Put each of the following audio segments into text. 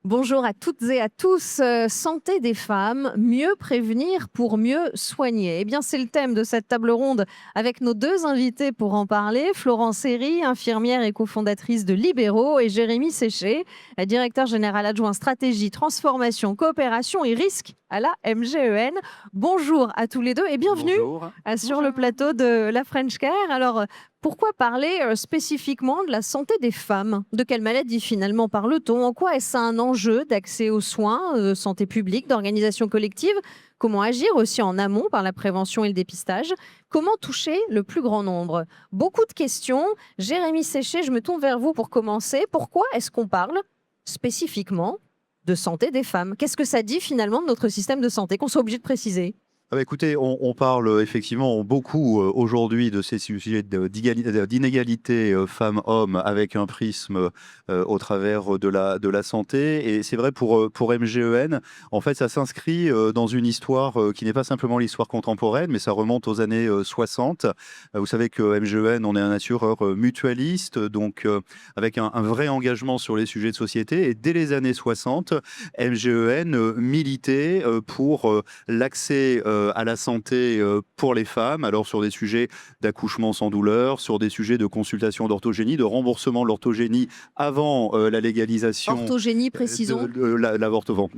Bonjour à toutes et à tous. Santé des femmes, mieux prévenir pour mieux soigner. Eh bien, c'est le thème de cette table ronde avec nos deux invités pour en parler. Florence Herry, infirmière et cofondatrice de Libéraux, et Jérémy Séché, directeur général adjoint stratégie, transformation, coopération et risque à la MGEN. Bonjour à tous les deux et bienvenue Bonjour. sur le plateau de la French Care. Alors, pourquoi parler spécifiquement de la santé des femmes? De quelle maladie finalement parle-t-on? En quoi est-ce un enjeu d'accès aux soins, de santé publique, d'organisation collective? Comment agir aussi en amont par la prévention et le dépistage? Comment toucher le plus grand nombre? Beaucoup de questions. Jérémy Séché, je me tourne vers vous pour commencer. Pourquoi est-ce qu'on parle spécifiquement de santé des femmes? Qu'est-ce que ça dit finalement de notre système de santé qu'on soit obligé de préciser? Écoutez, on parle effectivement beaucoup aujourd'hui de ces sujets d'inégalité femmes-hommes avec un prisme au travers de la santé. Et c'est vrai pour MGEN, en fait, ça s'inscrit dans une histoire qui n'est pas simplement l'histoire contemporaine, mais ça remonte aux années 60. Vous savez que MGEN, on est un assureur mutualiste, donc avec un vrai engagement sur les sujets de société. Et dès les années 60, MGEN militait pour l'accès à la santé pour les femmes, alors sur des sujets d'accouchement sans douleur, sur des sujets de consultation d'orthogénie, de remboursement de l'orthogénie avant la légalisation Orthogénie, précisons. l'avortement,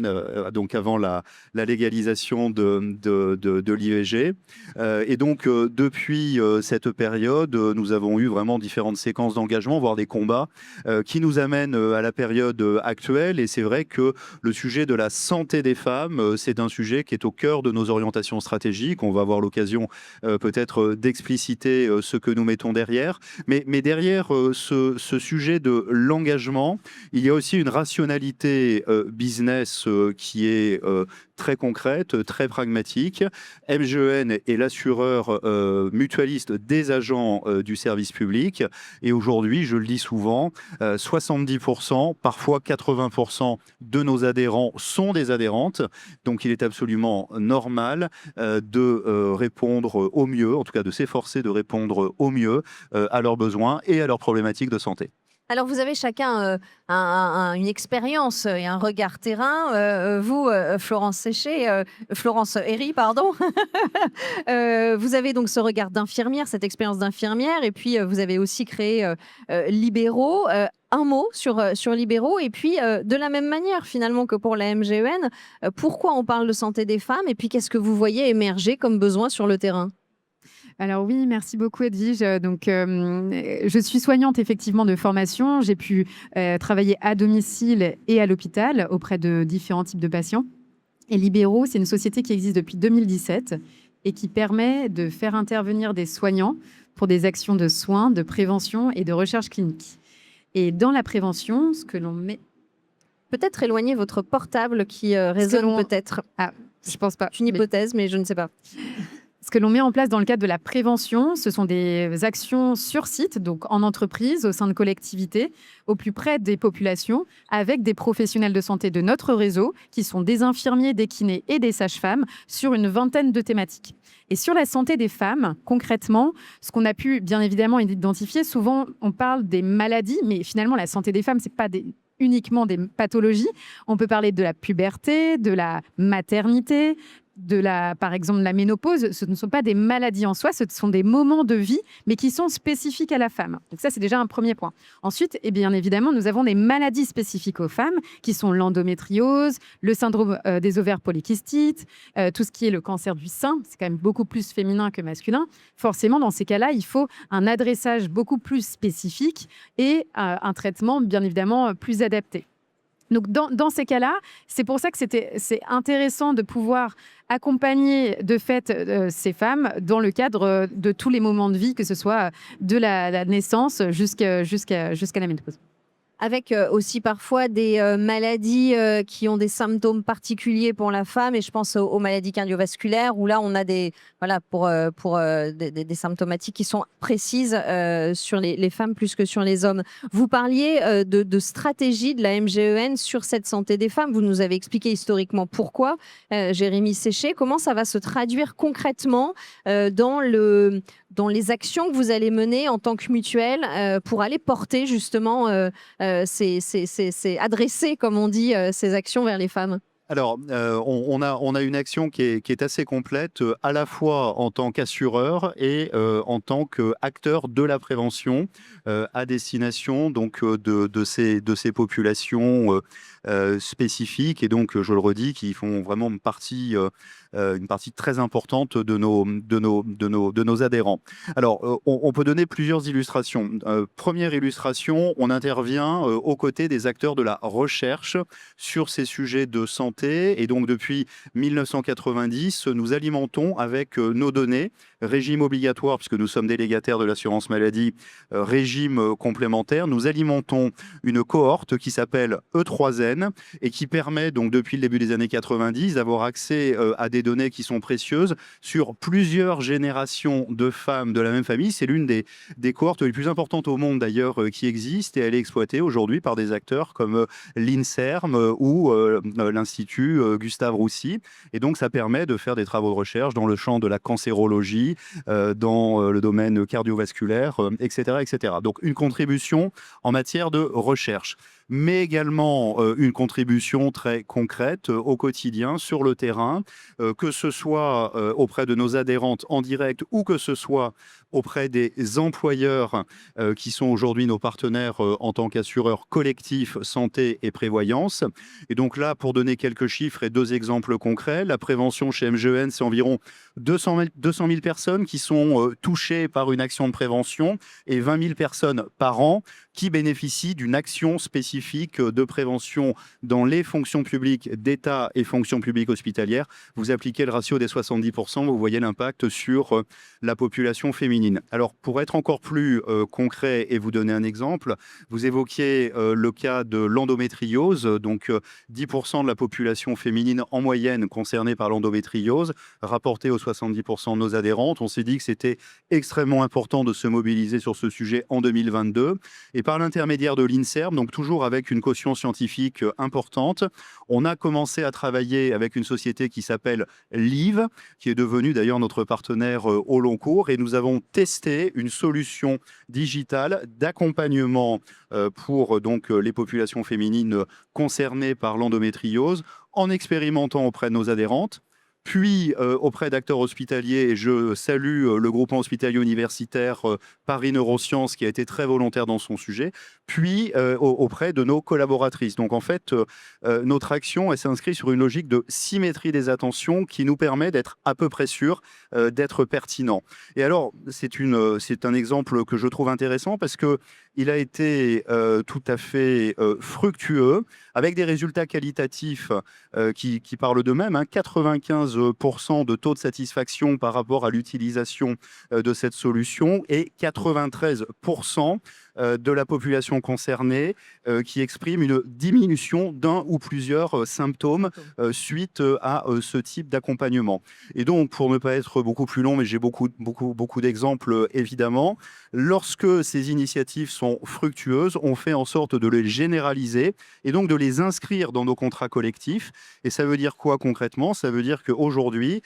donc avant la légalisation de l'IVG. Et donc, depuis cette période, nous avons eu vraiment différentes séquences d'engagement, voire des combats, qui nous amènent à la période actuelle. Et c'est vrai que le sujet de la santé des femmes, c'est un sujet qui est au cœur de nos orientations stratégiques. On va avoir l'occasion peut-être d'expliciter ce que nous mettons derrière. Mais derrière ce sujet de l'engagement, il y a aussi une rationalité business qui est très concrète, très pragmatique. MGEN est l'assureur mutualiste des agents du service public. Et aujourd'hui, je le dis souvent, 70%, parfois 80% de nos adhérents sont des adhérentes. Donc il est absolument normal de répondre au mieux, en tout cas de s'efforcer de répondre au mieux à leurs besoins et à leurs problématiques de santé. Alors, vous avez chacun une expérience et un regard terrain. Vous, Florence Herry, pardon. Vous avez donc ce regard d'infirmière, cette expérience d'infirmière, et puis vous avez aussi créé Libéraux. Un mot sur Libéraux, et puis de la même manière finalement que pour la MGEN, pourquoi on parle de santé des femmes, et puis qu'est-ce que vous voyez émerger comme besoin sur le terrain? Alors oui, merci beaucoup Edwige. Donc, je suis soignante effectivement de formation. J'ai pu travailler à domicile et à l'hôpital auprès de différents types de patients. Et Libéraux, c'est une société qui existe depuis 2017 et qui permet de faire intervenir des soignants pour des actions de soins, de prévention et de recherche clinique. Et dans la prévention, ce que l'on met... Peut-être éloigner votre portable qui résonne peut-être. Ah, je pense pas. C'est une hypothèse, mais je ne sais pas. Ce que l'on met en place dans le cadre de la prévention, ce sont des actions sur site, donc en entreprise, au sein de collectivités, au plus près des populations, avec des professionnels de santé de notre réseau, qui sont des infirmiers, des kinés et des sages-femmes, sur une vingtaine de thématiques. Et sur la santé des femmes, concrètement, ce qu'on a pu bien évidemment identifier, souvent on parle des maladies, mais finalement la santé des femmes, c'est pas uniquement des pathologies. On peut parler de la puberté, de la maternité, par exemple, la ménopause. Ce ne sont pas des maladies en soi, ce sont des moments de vie, mais qui sont spécifiques à la femme. Donc ça, c'est déjà un premier point. Ensuite, et bien évidemment, nous avons des maladies spécifiques aux femmes, qui sont l'endométriose, le syndrome des ovaires polykystiques, tout ce qui est le cancer du sein. C'est quand même beaucoup plus féminin que masculin. Forcément, dans ces cas-là, il faut un adressage beaucoup plus spécifique et un traitement, bien évidemment, plus adapté. Donc, dans ces cas-là, c'est pour ça que c'est intéressant de pouvoir accompagner de fait ces femmes dans le cadre de tous les moments de vie, que ce soit de la naissance jusqu'à la ménopause. Avec aussi parfois des maladies qui ont des symptômes particuliers pour la femme, et je pense aux maladies cardiovasculaires, où là on a des symptomatiques qui sont précises sur les femmes plus que sur les hommes. Vous parliez de stratégie de la MGEN sur cette santé des femmes. Vous nous avez expliqué historiquement pourquoi. Jérémy Séché, comment ça va se traduire concrètement dans dans les actions que vous allez mener en tant que mutuelle pour aller porter justement, adresser, comme on dit, ces actions vers les femmes? Alors, on a une action qui est assez complète, à la fois en tant qu'assureur et en tant qu'acteur de la prévention, à destination donc de ces populations spécifiques et donc, je le redis, qui font vraiment une partie très importante de nos adhérents. Alors, on peut donner plusieurs illustrations. Première illustration, on intervient aux côtés des acteurs de la recherche sur ces sujets de santé. Et donc, depuis 1990, nous alimentons avec nos données, régime obligatoire, puisque nous sommes délégataires de l'assurance maladie, régime complémentaire. Nous alimentons une cohorte qui s'appelle E3N et qui permet, donc, depuis le début des années 90, d'avoir accès à des données qui sont précieuses sur plusieurs générations de femmes de la même famille. C'est l'une des cohortes les plus importantes au monde, d'ailleurs, qui existe, et elle est exploitée aujourd'hui par des acteurs comme l'INSERM ou l'Institut Gustave Roussy. Et donc, ça permet de faire des travaux de recherche dans le champ de la cancérologie, dans le domaine cardiovasculaire, etc., etc. Donc, une contribution en matière de recherche, mais également une contribution très concrète au quotidien, sur le terrain, que ce soit auprès de nos adhérentes en direct ou que ce soit auprès des employeurs qui sont aujourd'hui nos partenaires en tant qu'assureurs collectifs santé et prévoyance. Et donc là, pour donner quelques chiffres et 2 exemples concrets, la prévention chez MGEN, c'est environ 200 000 personnes qui sont touchées par une action de prévention et 20 000 personnes par an qui bénéficient d'une action spécifique de prévention dans les fonctions publiques d'État et fonctions publiques hospitalières. Vous appliquez le ratio des 70%, vous voyez l'impact sur la population féminine. Alors, pour être encore plus concret et vous donner un exemple, vous évoquiez le cas de l'endométriose, donc 10% de la population féminine en moyenne concernée par l'endométriose, rapportée aux 70% de nos adhérentes. On s'est dit que c'était extrêmement important de se mobiliser sur ce sujet en 2022. Et par l'intermédiaire de l'INSERM, donc toujours avec une caution scientifique importante, on a commencé à travailler avec une société qui s'appelle Live, qui est devenue d'ailleurs notre partenaire au long cours, et nous avons testé une solution digitale d'accompagnement pour donc les populations féminines concernées par l'endométriose, en expérimentant auprès de nos adhérentes, puis auprès d'acteurs hospitaliers. Et je salue le groupement hospitalier universitaire Paris Neurosciences qui a été très volontaire dans son sujet, puis auprès de nos collaboratrices. Donc en fait, notre action s'inscrit sur une logique de symétrie des attentions qui nous permet d'être à peu près sûr d'être pertinent. Et alors, c'est un exemple que je trouve intéressant parce que il a été tout à fait fructueux, avec des résultats qualitatifs qui parlent d'eux-mêmes, 95% de taux de satisfaction par rapport à l'utilisation de cette solution et 93% de la population concernée qui exprime une diminution d'un ou plusieurs symptômes suite à ce type d'accompagnement. Et donc, pour ne pas être beaucoup plus long, mais j'ai beaucoup d'exemples évidemment, lorsque ces initiatives sont fructueuses, on fait en sorte de les généraliser et donc de les inscrire dans nos contrats collectifs. Et ça veut dire quoi concrètement? Ça veut dire qu'aujourd'hui,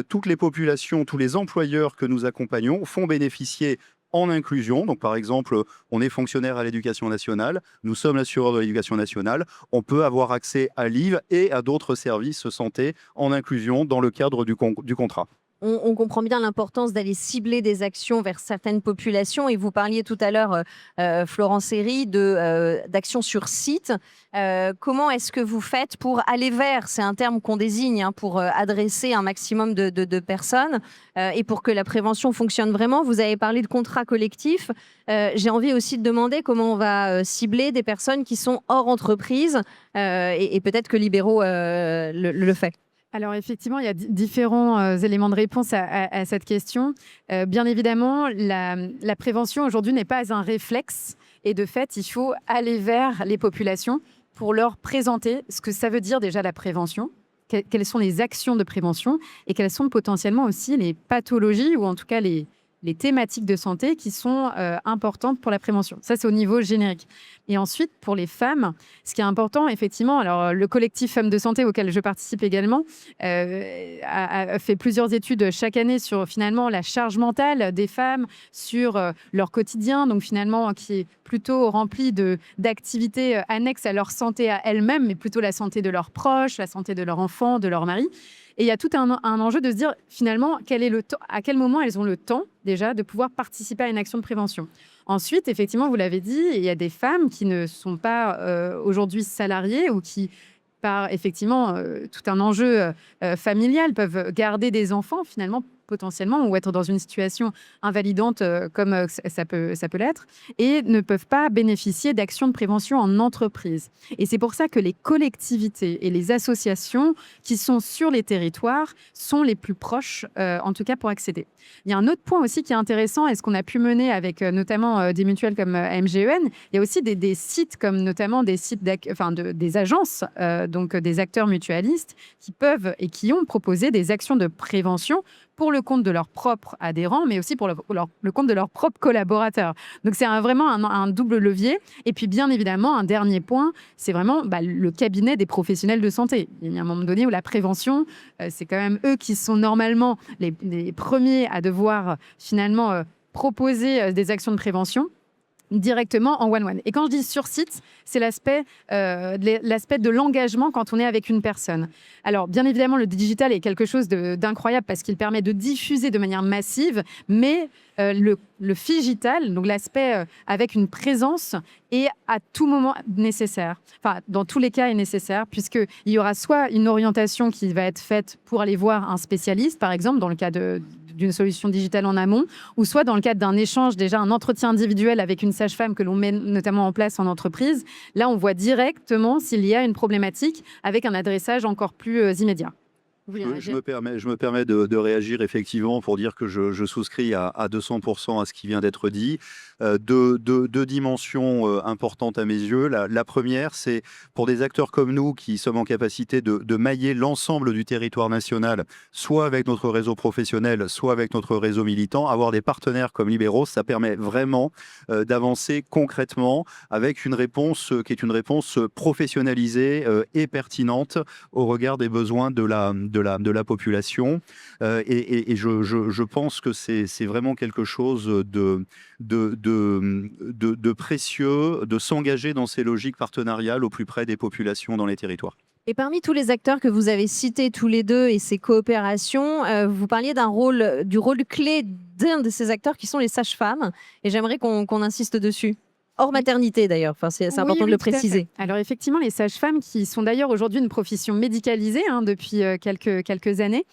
toutes les populations, tous les employeurs que nous accompagnons font bénéficier en inclusion. Donc, par exemple, on est fonctionnaire à l'éducation nationale, nous sommes l'assureur de l'éducation nationale, on peut avoir accès à Live et à d'autres services santé en inclusion dans le cadre du contrat. On comprend bien l'importance d'aller cibler des actions vers certaines populations. Et vous parliez tout à l'heure, Florence Herry, d'actions sur site. Comment est-ce que vous faites pour aller vers, c'est un terme qu'on désigne, pour adresser un maximum de personnes et pour que la prévention fonctionne vraiment? Vous avez parlé de contrats collectifs. J'ai envie aussi de demander comment on va cibler des personnes qui sont hors entreprise et peut-être que Libéraux le fait. Alors effectivement, il y a différents éléments de réponse à cette question. Bien évidemment, la prévention aujourd'hui n'est pas un réflexe et de fait, il faut aller vers les populations pour leur présenter ce que ça veut dire déjà la prévention, quelles sont les actions de prévention et quelles sont potentiellement aussi les pathologies ou en tout cas les les thématiques de santé qui sont importantes pour la prévention. Ça, c'est au niveau générique. Et ensuite, pour les femmes, ce qui est important, effectivement, alors le collectif Femmes de Santé auquel je participe également a fait plusieurs études chaque année sur finalement la charge mentale des femmes, sur leur quotidien, donc finalement qui est plutôt rempli d'activités annexes à leur santé à elles-mêmes, mais plutôt la santé de leurs proches, la santé de leurs enfants, de leur mari. Et il y a tout un enjeu de se dire finalement à quel moment elles ont le temps déjà de pouvoir participer à une action de prévention. Ensuite, effectivement, vous l'avez dit, il y a des femmes qui ne sont pas aujourd'hui salariées ou qui, par effectivement tout un enjeu familial, peuvent garder des enfants finalement potentiellement ou être dans une situation invalidante comme ça peut l'être et ne peuvent pas bénéficier d'actions de prévention en entreprise. Et c'est pour ça que les collectivités et les associations qui sont sur les territoires sont les plus proches, en tout cas pour accéder. Il y a un autre point aussi qui est intéressant et ce qu'on a pu mener avec notamment des mutuelles comme MGEN, il y a aussi des sites comme notamment des sites des agences, donc des acteurs mutualistes qui peuvent et qui ont proposé des actions de prévention pour le compte de leurs propres adhérents, mais aussi pour le compte de leurs propres collaborateurs. Donc, c'est vraiment un double levier. Et puis, bien évidemment, un dernier point, c'est vraiment le cabinet des professionnels de santé. Il y a un moment donné où la prévention, c'est quand même eux qui sont normalement les premiers à devoir finalement proposer des actions de prévention directement en one-one. Et quand je dis sur site, c'est l'aspect de l'engagement quand on est avec une personne. Alors, bien évidemment, le digital est quelque chose d'incroyable parce qu'il permet de diffuser de manière massive, mais le phygital, donc l'aspect avec une présence, est à tout moment nécessaire. Enfin, dans tous les cas, est nécessaire, puisqu'il y aura soit une orientation qui va être faite pour aller voir un spécialiste, par exemple, dans le cas d'une solution digitale en amont, ou soit dans le cadre d'un échange, déjà un entretien individuel avec une sage-femme que l'on met notamment en place en entreprise. Là, on voit directement s'il y a une problématique avec un adressage encore plus immédiat. Je me permets de réagir effectivement pour dire que je souscris à 200% à ce qui vient d'être dit. Deux dimensions importantes à mes yeux. La première, c'est pour des acteurs comme nous qui sommes en capacité de mailler l'ensemble du territoire national, soit avec notre réseau professionnel, soit avec notre réseau militant, avoir des partenaires comme Libéros, ça permet vraiment d'avancer concrètement avec une réponse qui est une réponse professionnalisée et pertinente au regard des besoins de la population. Et je pense que c'est vraiment quelque chose de précieux de s'engager dans ces logiques partenariales au plus près des populations dans les territoires. Et parmi tous les acteurs que vous avez cités tous les deux et ces coopérations, vous parliez du rôle clé d'un de ces acteurs qui sont les sages-femmes. Et j'aimerais qu'on insiste dessus. Hors maternité d'ailleurs, c'est important de le préciser. Alors effectivement, les sages-femmes qui sont d'ailleurs aujourd'hui une profession médicalisée depuis quelques années.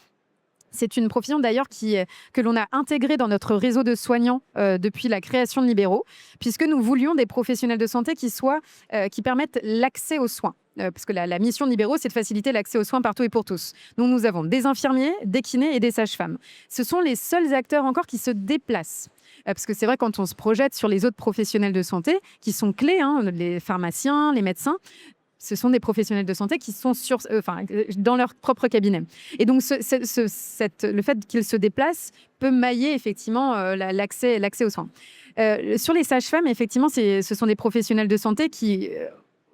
C'est une profession d'ailleurs que l'on a intégrée dans notre réseau de soignants depuis la création de Libéraux, puisque nous voulions des professionnels de santé qui permettent l'accès aux soins. Parce que la mission de Libéraux, c'est de faciliter l'accès aux soins partout et pour tous. Donc nous avons des infirmiers, des kinés et des sages-femmes. Ce sont les seuls acteurs encore qui se déplacent. Parce que c'est vrai, quand on se projette sur les autres professionnels de santé, qui sont clés, les pharmaciens, les médecins, ce sont des professionnels de santé qui sont dans leur propre cabinet. Et donc, le fait qu'ils se déplacent peut mailler effectivement l'accès aux soins. Sur les sages-femmes, effectivement, ce sont des professionnels de santé qui...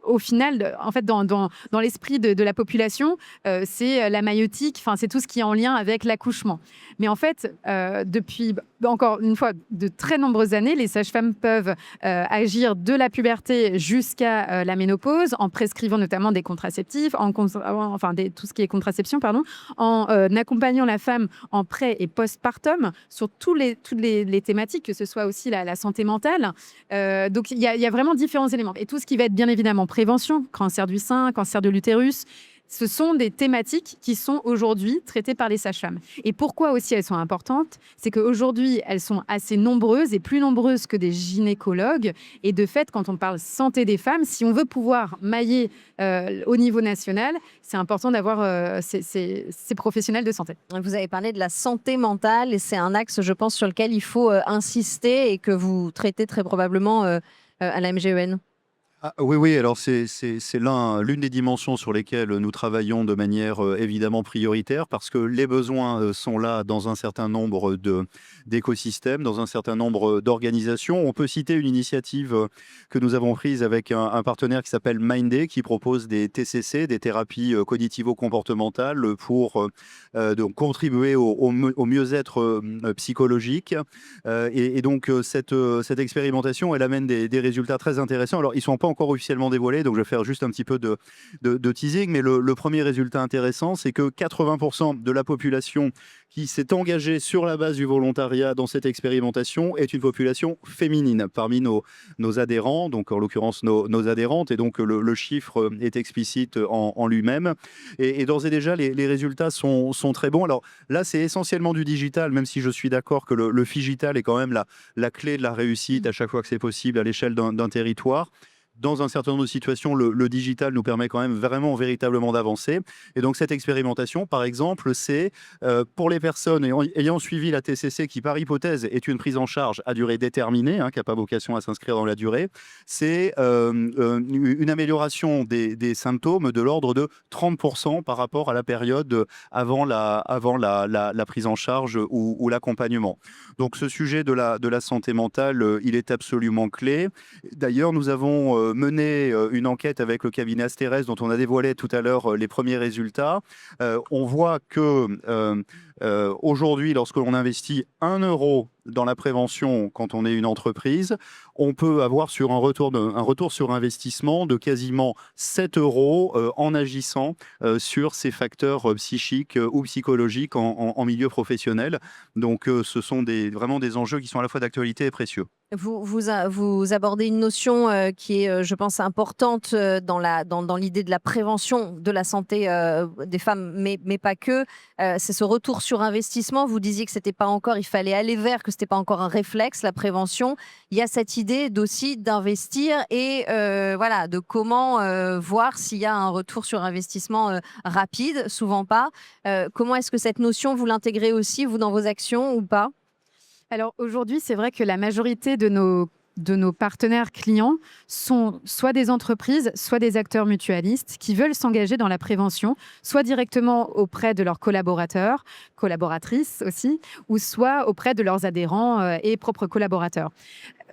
au final, en fait, dans l'esprit de la population, c'est la maïeutique, c'est tout ce qui est en lien avec l'accouchement. Mais en fait, depuis, encore une fois, de très nombreuses années, les sages-femmes peuvent agir de la puberté jusqu'à la ménopause, en prescrivant notamment des contraceptifs, tout ce qui est contraception, en accompagnant la femme en pré- et post-partum sur toutes les thématiques, que ce soit aussi la santé mentale. Donc, il y a vraiment différents éléments. Et tout ce qui va être bien évidemment prévention, cancer du sein, cancer de l'utérus, ce sont des thématiques qui sont aujourd'hui traitées par les sages-femmes. Et pourquoi aussi elles sont importantes? C'est qu'aujourd'hui, elles sont assez nombreuses et plus nombreuses que des gynécologues. Et de fait, quand on parle santé des femmes, si on veut pouvoir mailler au niveau national, c'est important d'avoir ces professionnels de santé. Vous avez parlé de la santé mentale et c'est un axe, je pense, sur lequel il faut insister et que vous traitez très probablement à la MGEN. Ah, oui, oui, alors c'est l'une des dimensions sur lesquelles nous travaillons de manière évidemment prioritaire parce que les besoins sont là dans un certain nombre d'écosystèmes, dans un certain nombre d'organisations. On peut citer une initiative que nous avons prise avec un partenaire qui s'appelle Mindday qui propose des TCC, des thérapies cognitivo-comportementales pour donc contribuer au mieux-être psychologique. Et donc, cette expérimentation, elle amène des résultats très intéressants. Alors, ils ne sont pas encore officiellement dévoilés, donc je vais faire juste un petit peu de teasing. Mais le premier résultat intéressant, c'est que 80% de la population qui s'est engagée sur la base du volontariat dans cette expérimentation est une population féminine parmi nos adhérents, donc en l'occurrence nos adhérentes. Et donc, le chiffre est explicite en lui-même. Et d'ores et déjà, les résultats sont très bons. Alors là, c'est essentiellement du digital, même si je suis d'accord que le figital est quand même la clé de la réussite à chaque fois que c'est possible à l'échelle d'un territoire. Dans un certain nombre de situations, le digital nous permet quand même vraiment, véritablement d'avancer. Et donc, cette expérimentation, par exemple, c'est pour les personnes ayant suivi la TCC, qui par hypothèse est une prise en charge à durée déterminée, qui n'a pas vocation à s'inscrire dans la durée, c'est une amélioration des symptômes de l'ordre de 30% par rapport à la période avant la prise en charge ou l'accompagnement. Donc, ce sujet de la santé mentale, il est absolument clé. D'ailleurs, nous avons mené une enquête avec le cabinet Asterès dont on a dévoilé tout à l'heure les premiers résultats. On voit que aujourd'hui, lorsque l'on investit 1 euro dans la prévention quand on est une entreprise, on peut avoir un retour sur investissement de quasiment 7 euros en agissant sur ces facteurs psychiques ou psychologiques en milieu professionnel. Donc, ce sont vraiment des enjeux qui sont à la fois d'actualité et précieux. Vous abordez une notion qui est, je pense, importante dans l'idée de la prévention de la santé des femmes, mais pas que. C'est ce retour sur investissement. Vous disiez que c'était pas encore, il fallait aller vers, que c'était pas encore un réflexe, la prévention. Il y a cette idée aussi d'investir et voilà, de comment voir s'il y a un retour sur investissement rapide, souvent pas. Comment est-ce que cette notion, vous l'intégrez aussi, vous, dans vos actions ou pas? Alors aujourd'hui, c'est vrai que la majorité de nos partenaires clients sont soit des entreprises, soit des acteurs mutualistes qui veulent s'engager dans la prévention, soit directement auprès de leurs collaborateurs, collaboratrices aussi, ou soit auprès de leurs adhérents et propres collaborateurs.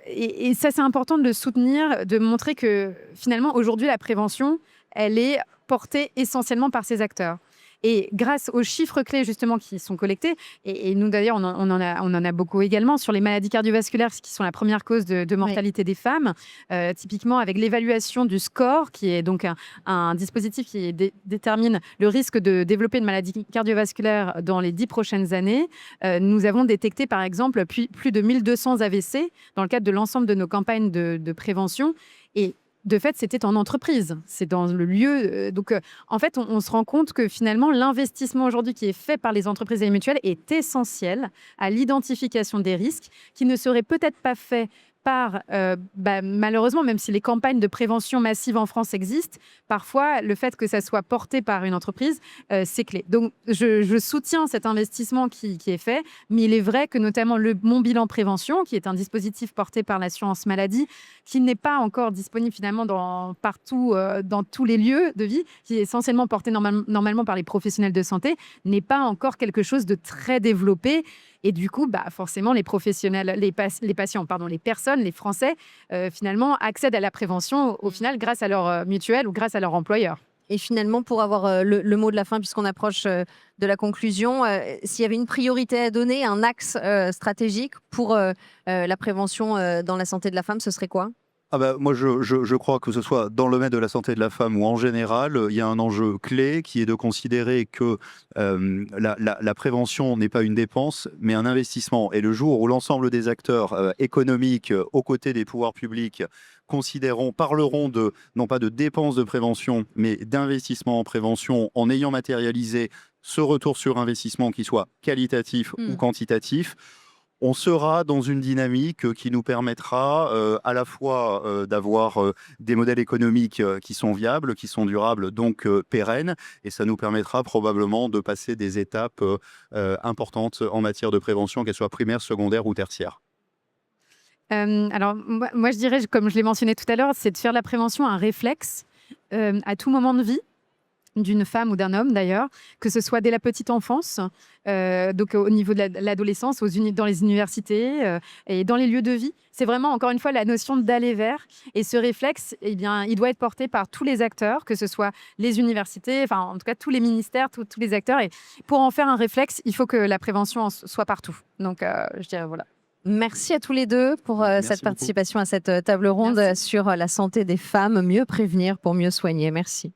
Et ça, c'est important de le soutenir, de montrer que finalement, aujourd'hui, la prévention, elle est portée essentiellement par ces acteurs. Et grâce aux chiffres clés justement qui sont collectés, et nous d'ailleurs on en a beaucoup également sur les maladies cardiovasculaires qui sont la première cause de mortalité des femmes, typiquement avec l'évaluation du score qui est donc un dispositif qui détermine le risque de développer une maladie cardiovasculaire dans les 10 prochaines années. Nous avons détecté par exemple plus de 1200 AVC dans le cadre de l'ensemble de nos campagnes de prévention. Et de fait, c'était en entreprise, c'est dans le lieu. Donc, en fait, on se rend compte que finalement, l'investissement aujourd'hui qui est fait par les entreprises et les mutuelles est essentiel à l'identification des risques qui ne seraient peut-être pas faits par, malheureusement, même si les campagnes de prévention massive en France existent, parfois, le fait que ça soit porté par une entreprise, c'est clé. Donc, je soutiens cet investissement qui est fait, mais il est vrai que notamment Mon Bilan Prévention, qui est un dispositif porté par l'assurance maladie, qui n'est pas encore disponible finalement partout, dans tous les lieux de vie, qui est essentiellement porté normalement par les professionnels de santé, n'est pas encore quelque chose de très développé. Et du coup, forcément, les professionnels, les patients, les personnes, les Français, finalement, accèdent à la prévention, au final, grâce à leur mutuelle ou grâce à leur employeur. Et finalement, pour avoir le mot de la fin, puisqu'on approche de la conclusion, s'il y avait une priorité à donner, un axe stratégique pour la prévention dans la santé de la femme, ce serait quoi ? Moi, je crois que ce soit dans le domaine de la santé de la femme ou en général, il y a un enjeu clé qui est de considérer que la prévention n'est pas une dépense, mais un investissement. Et le jour où l'ensemble des acteurs économiques, aux côtés des pouvoirs publics, parleront non pas de dépenses de prévention, mais d'investissement en prévention, en ayant matérialisé ce retour sur investissement qui soit qualitatif ou quantitatif, on sera dans une dynamique qui nous permettra à la fois d'avoir des modèles économiques qui sont viables, qui sont durables, donc pérennes, et ça nous permettra probablement de passer des étapes importantes en matière de prévention, qu'elles soient primaires, secondaires ou tertiaires. Alors, moi, je dirais, comme je l'ai mentionné tout à l'heure, c'est de faire la prévention un réflexe à tout moment de vie d'une femme ou d'un homme d'ailleurs, que ce soit dès la petite enfance, donc au niveau de l'adolescence, dans les universités et dans les lieux de vie. C'est vraiment, encore une fois, la notion d'aller vers. Et ce réflexe, eh bien, il doit être porté par tous les acteurs, que ce soit les universités, enfin, en tout cas, tous les ministères, tous les acteurs. Et pour en faire un réflexe, il faut que la prévention soit partout. Donc, je dirais, voilà. Merci à tous les deux pour Merci cette beaucoup. participation à cette table ronde Merci. sur la santé des femmes, mieux prévenir pour mieux soigner. Merci.